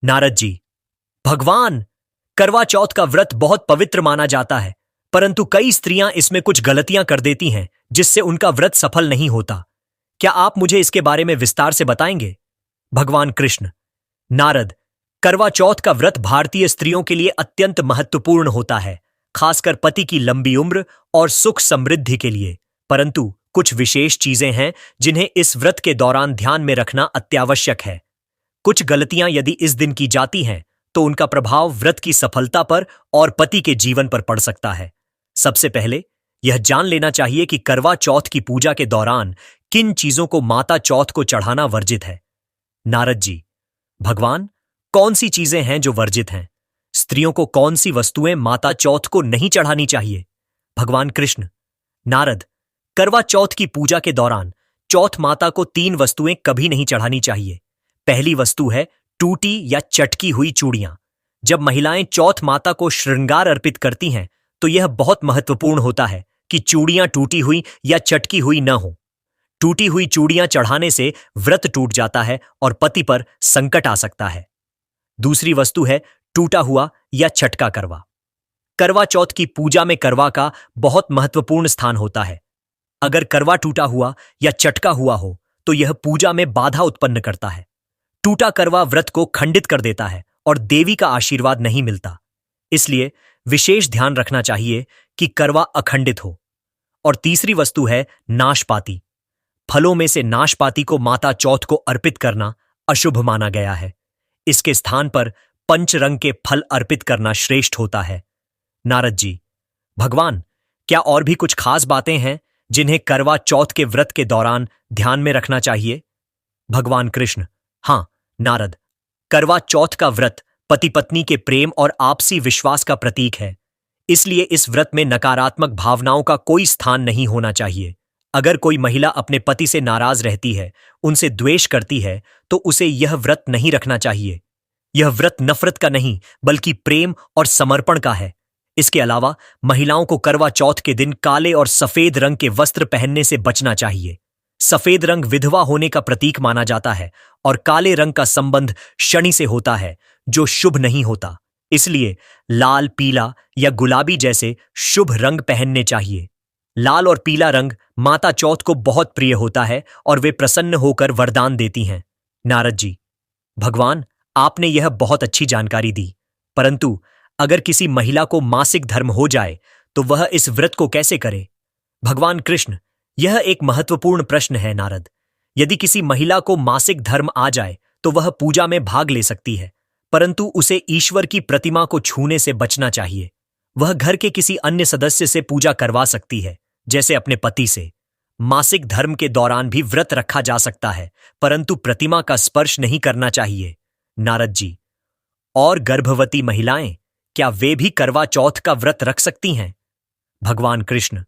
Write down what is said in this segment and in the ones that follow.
नारद जी, भगवान, करवा चौथ का व्रत बहुत पवित्र माना जाता है, परंतु कई स्त्रियां इसमें कुछ गलतियां कर देती हैं, जिससे उनका व्रत सफल नहीं होता। क्या आप मुझे इसके बारे में विस्तार से बताएंगे? भगवान कृष्ण, नारद, करवा चौथ का व्रत भारतीय स्त्रियों के लिए अत्यंत महत्वपूर्ण होता है, खासकर पति की लंबी उम्र और सुख समृद्धि के लिए। परंतु कुछ विशेष चीजें हैं जिन्हें इस व्रत के दौरान ध्यान में रखना अत्यावश्यक है। कुछ गलतियां यदि इस दिन की जाती हैं, तो उनका प्रभाव व्रत की सफलता पर और पति के जीवन पर पड़ सकता है। सबसे पहले यह जान लेना चाहिए कि करवा चौथ की पूजा के दौरान किन चीजों को माता चौथ को चढ़ाना वर्जित है। नारद जी, भगवान, कौन सी चीजें हैं जो वर्जित हैं? स्त्रियों को कौन सी वस्तुएं माता चौथ को नहीं चढ़ानी चाहिए? भगवान कृष्ण, नारद, करवा चौथ की पूजा के दौरान चौथ माता को 3 वस्तुएं कभी नहीं चढ़ानी चाहिए। पहली वस्तु है टूटी या चटकी हुई चूड़ियां। जब महिलाएं चौथ माता को श्रृंगार अर्पित करती हैं, तो यह बहुत महत्वपूर्ण होता है कि चूड़ियां टूटी हुई या चटकी हुई न हो। टूटी हुई चूड़ियां चढ़ाने से व्रत टूट जाता है और पति पर संकट आ सकता है। दूसरी वस्तु है टूटा हुआ या चटका करवा। करवा चौथ की पूजा में करवा का बहुत महत्वपूर्ण स्थान होता है। अगर करवा टूटा हुआ या चटका हुआ हो, तो यह पूजा में बाधा उत्पन्न करता है। टूटा करवा व्रत को खंडित कर देता है और देवी का आशीर्वाद नहीं मिलता। इसलिए विशेष ध्यान रखना चाहिए कि करवा अखंडित हो। और तीसरी वस्तु है नाशपाती। फलों में से नाशपाती को माता चौथ को अर्पित करना अशुभ माना गया है। इसके स्थान पर पंचरंग के फल अर्पित करना श्रेष्ठ होता है। नारद जी, भगवान, क्या और भी कुछ खास बातें हैं जिन्हें करवा चौथ के व्रत के दौरान ध्यान में रखना चाहिए? भगवान कृष्ण, हाँ नारद, करवा चौथ का व्रत पति पत्नी के प्रेम और आपसी विश्वास का प्रतीक है। इसलिए इस व्रत में नकारात्मक भावनाओं का कोई स्थान नहीं होना चाहिए। अगर कोई महिला अपने पति से नाराज रहती है, उनसे द्वेष करती है, तो उसे यह व्रत नहीं रखना चाहिए। यह व्रत नफरत का नहीं, बल्कि प्रेम और समर्पण का है। इसके अलावा महिलाओं को करवा चौथ के दिन काले और सफेद रंग के वस्त्र पहनने से बचना चाहिए। सफेद रंग विधवा होने का प्रतीक माना जाता है और काले रंग का संबंध शनि से होता है, जो शुभ नहीं होता। इसलिए लाल, पीला या गुलाबी जैसे शुभ रंग पहनने चाहिए। लाल और पीला रंग माता चौथ को बहुत प्रिय होता है और वे प्रसन्न होकर वरदान देती हैं। नारद जी, भगवान, आपने यह बहुत अच्छी जानकारी दी, परंतु अगर किसी महिला को मासिक धर्म हो जाए, तो वह इस व्रत को कैसे करे? भगवान कृष्ण, यह एक महत्वपूर्ण प्रश्न है नारद। यदि किसी महिला को मासिक धर्म आ जाए, तो वह पूजा में भाग ले सकती है, परंतु उसे ईश्वर की प्रतिमा को छूने से बचना चाहिए। वह घर के किसी अन्य सदस्य से पूजा करवा सकती है, जैसे अपने पति से। मासिक धर्म के दौरान भी व्रत रखा जा सकता है, परंतु प्रतिमा का स्पर्श नहीं करना चाहिए। नारद जी, और गर्भवती महिलाएं, क्या वे भी करवा चौथ का व्रत रख सकती हैं? भगवान कृष्ण,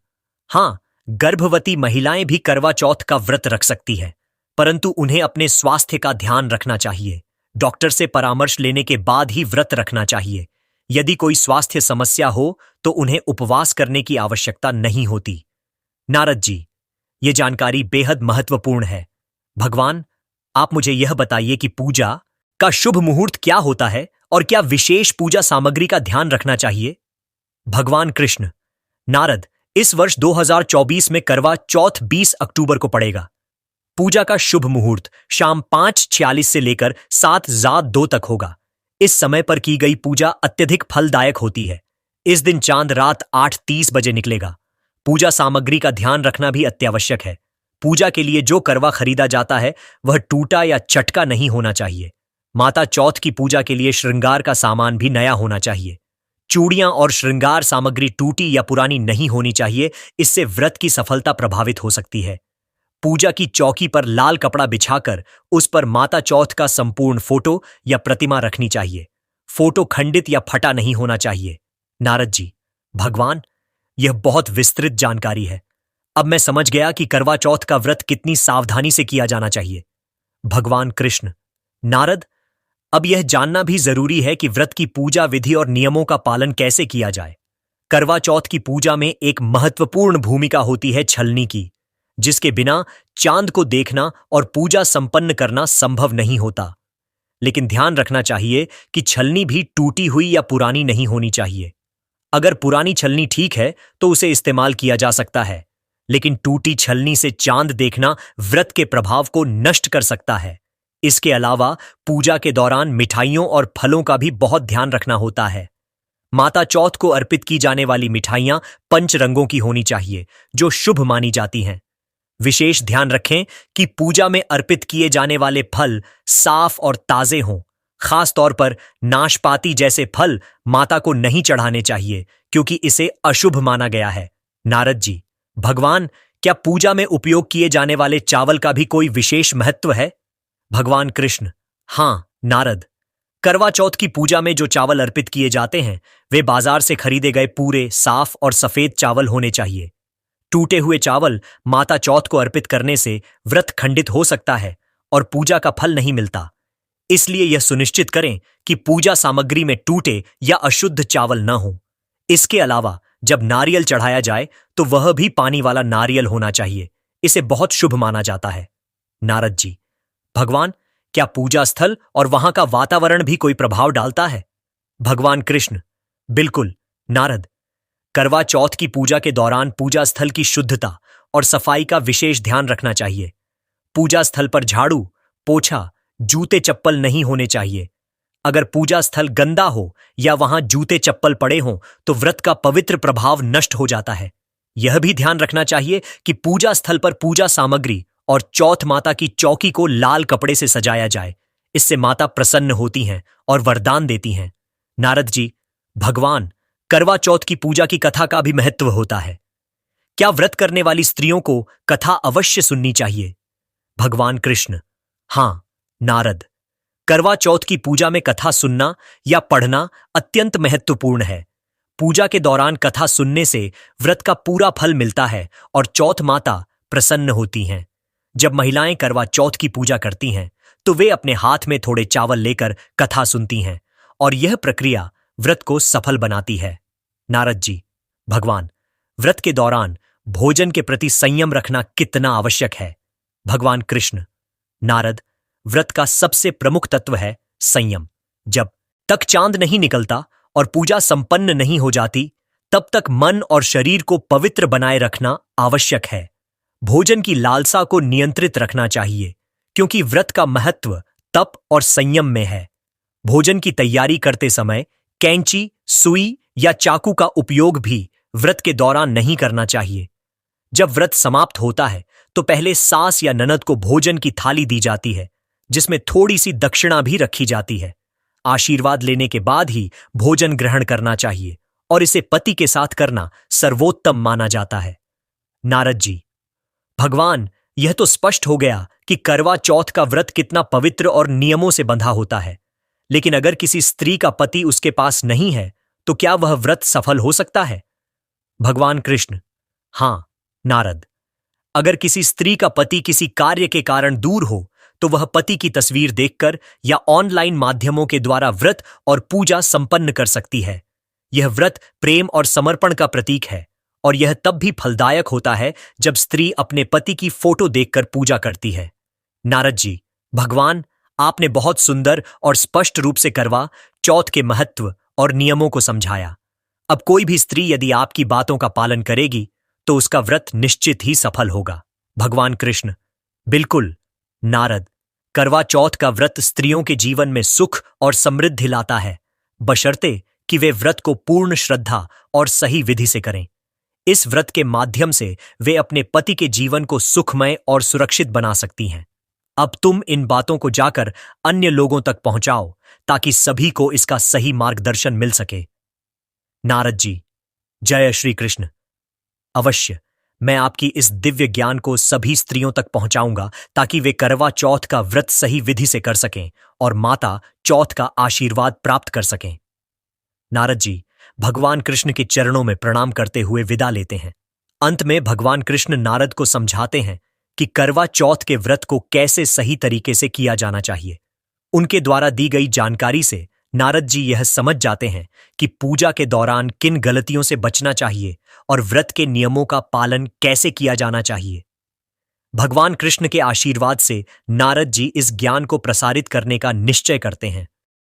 हाँ, गर्भवती महिलाएं भी करवा चौथ का व्रत रख सकती है, परंतु उन्हें अपने स्वास्थ्य का ध्यान रखना चाहिए। डॉक्टर से परामर्श लेने के बाद ही व्रत रखना चाहिए। यदि कोई स्वास्थ्य समस्या हो, तो उन्हें उपवास करने की आवश्यकता नहीं होती। नारद जी, ये जानकारी बेहद महत्वपूर्ण है। भगवान, आप मुझे यह बताइए कि पूजा का शुभ मुहूर्त क्या होता है और क्या विशेष पूजा सामग्री का ध्यान रखना चाहिए? भगवान कृष्ण, नारद, इस वर्ष 2024 में करवा चौथ 20 अक्टूबर को पड़ेगा। पूजा का शुभ मुहूर्त शाम 5:46 से लेकर 7:02 तक होगा। इस समय पर की गई पूजा अत्यधिक फलदायक होती है। इस दिन चांद रात 8:30 बजे निकलेगा। पूजा सामग्री का ध्यान रखना भी अत्यावश्यक है। पूजा के लिए जो करवा खरीदा जाता है, वह टूटा या चटका नहीं होना चाहिए। माता चौथ की पूजा के लिए श्रृंगार का सामान भी नया होना चाहिए। चूड़ियां और श्रृंगार सामग्री टूटी या पुरानी नहीं होनी चाहिए, इससे व्रत की सफलता प्रभावित हो सकती है। पूजा की चौकी पर लाल कपड़ा बिछाकर उस पर माता चौथ का संपूर्ण फोटो या प्रतिमा रखनी चाहिए। फोटो खंडित या फटा नहीं होना चाहिए। नारद जी, भगवान, यह बहुत विस्तृत जानकारी है। अब मैं समझ गया कि करवा चौथ का व्रत कितनी सावधानी से किया जाना चाहिए। भगवान कृष्ण, नारद, अब यह जानना भी जरूरी है कि व्रत की पूजा विधि और नियमों का पालन कैसे किया जाए। करवा चौथ की पूजा में एक महत्वपूर्ण भूमिका होती है छलनी की, जिसके बिना चांद को देखना और पूजा संपन्न करना संभव नहीं होता। लेकिन ध्यान रखना चाहिए कि छलनी भी टूटी हुई या पुरानी नहीं होनी चाहिए। अगर पुरानी छलनी ठीक है तो उसे इस्तेमाल किया जा सकता है, लेकिन टूटी छलनी से चांद देखना व्रत के प्रभाव को नष्ट कर सकता है। इसके अलावा पूजा के दौरान मिठाइयों और फलों का भी बहुत ध्यान रखना होता है। माता चौथ को अर्पित की जाने वाली मिठाइयां पंच रंगों की होनी चाहिए, जो शुभ मानी जाती हैं। विशेष ध्यान रखें कि पूजा में अर्पित किए जाने वाले फल साफ और ताजे हों। खास तौर पर नाशपाती जैसे फल माता को नहीं चढ़ाने चाहिए, क्योंकि इसे अशुभ माना गया है। नारद जी, भगवान, क्या पूजा में उपयोग किए जाने वाले चावल का भी कोई विशेष महत्व है? भगवान कृष्ण, हाँ नारद, करवा चौथ की पूजा में जो चावल अर्पित किए जाते हैं वे बाजार से खरीदे गए पूरे, साफ और सफेद चावल होने चाहिए। टूटे हुए चावल माता चौथ को अर्पित करने से व्रत खंडित हो सकता है और पूजा का फल नहीं मिलता। इसलिए यह सुनिश्चित करें कि पूजा सामग्री में टूटे या अशुद्ध चावल न हो। इसके अलावा जब नारियल चढ़ाया जाए तो वह भी पानी वाला नारियल होना चाहिए। इसे बहुत शुभ माना जाता है। नारद जी, भगवान, क्या पूजा स्थल और वहां का वातावरण भी कोई प्रभाव डालता है? भगवान कृष्ण, बिल्कुल नारद, करवा चौथ की पूजा के दौरान पूजा स्थल की शुद्धता और सफाई का विशेष ध्यान रखना चाहिए। पूजा स्थल पर झाड़ू, पोछा, जूते चप्पल नहीं होने चाहिए। अगर पूजा स्थल गंदा हो या वहां जूते चप्पल पड़े हों तो व्रत का पवित्र प्रभाव नष्ट हो जाता है। यह भी ध्यान रखना चाहिए कि पूजा स्थल पर पूजा सामग्री और चौथ माता की चौकी को लाल कपड़े से सजाया जाए। इससे माता प्रसन्न होती हैं और वरदान देती हैं। नारद जी, भगवान, करवा चौथ की पूजा की कथा का भी महत्व होता है। क्या व्रत करने वाली स्त्रियों को कथा अवश्य सुननी चाहिए? भगवान कृष्ण, हां नारद, करवा चौथ की पूजा में कथा सुनना या पढ़ना अत्यंत महत्वपूर्ण है। पूजा के दौरान कथा सुनने से व्रत का पूरा फल मिलता है और चौथ माता प्रसन्न होती हैं। जब महिलाएं करवा चौथ की पूजा करती हैं तो वे अपने हाथ में थोड़े चावल लेकर कथा सुनती हैं और यह प्रक्रिया व्रत को सफल बनाती है। नारद जी, भगवान, व्रत के दौरान भोजन के प्रति संयम रखना कितना आवश्यक है? भगवान कृष्ण, नारद, व्रत का सबसे प्रमुख तत्व है संयम। जब तक चांद नहीं निकलता और पूजा संपन्न नहीं हो जाती, तब तक मन और शरीर को पवित्र बनाए रखना आवश्यक है। भोजन की लालसा को नियंत्रित रखना चाहिए, क्योंकि व्रत का महत्व तप और संयम में है। भोजन की तैयारी करते समय कैंची, सुई या चाकू का उपयोग भी व्रत के दौरान नहीं करना चाहिए। जब व्रत समाप्त होता है तो पहले सास या ननद को भोजन की थाली दी जाती है, जिसमें थोड़ी सी दक्षिणा भी रखी जाती है। आशीर्वाद लेने के बाद ही भोजन ग्रहण करना चाहिए और इसे पति के साथ करना सर्वोत्तम माना जाता है। नारद जी, भगवान, यह तो स्पष्ट हो गया कि करवा चौथ का व्रत कितना पवित्र और नियमों से बंधा होता है। लेकिन अगर किसी स्त्री का पति उसके पास नहीं है तो क्या वह व्रत सफल हो सकता है? भगवान कृष्ण, हां नारद, अगर किसी स्त्री का पति किसी कार्य के कारण दूर हो तो वह पति की तस्वीर देखकर या ऑनलाइन माध्यमों के द्वारा व्रत और पूजा संपन्न कर सकती है। यह व्रत प्रेम और समर्पण का प्रतीक है और यह तब भी फलदायक होता है जब स्त्री अपने पति की फोटो देखकर पूजा करती है। नारद जी, भगवान, आपने बहुत सुंदर और स्पष्ट रूप से करवा चौथ के महत्व और नियमों को समझाया। अब कोई भी स्त्री यदि आपकी बातों का पालन करेगी तो उसका व्रत निश्चित ही सफल होगा। भगवान कृष्ण, बिल्कुल नारद, करवा चौथ का व्रत स्त्रियों के जीवन में सुख और समृद्धि लाता है, बशर्ते कि वे व्रत को पूर्ण श्रद्धा और सही विधि से करें। इस व्रत के माध्यम से वे अपने पति के जीवन को सुखमय और सुरक्षित बना सकती हैं। अब तुम इन बातों को जाकर अन्य लोगों तक पहुंचाओ ताकि सभी को इसका सही मार्गदर्शन मिल सके। नारद जी, जय श्री कृष्ण। अवश्य, मैं आपकी इस दिव्य ज्ञान को सभी स्त्रियों तक पहुंचाऊंगा ताकि वे करवा चौथ का व्रत सही विधि से कर सकें और माता चौथ का आशीर्वाद प्राप्त कर सकें। नारद जी भगवान कृष्ण के चरणों में प्रणाम करते हुए विदा लेते हैं। अंत में भगवान कृष्ण नारद को समझाते हैं कि करवा चौथ के व्रत को कैसे सही तरीके से किया जाना चाहिए। उनके द्वारा दी गई जानकारी से नारद जी यह समझ जाते हैं कि पूजा के दौरान किन गलतियों से बचना चाहिए और व्रत के नियमों का पालन कैसे किया जाना चाहिए। भगवान कृष्ण के आशीर्वाद से नारद जी इस ज्ञान को प्रसारित करने का निश्चय करते हैं।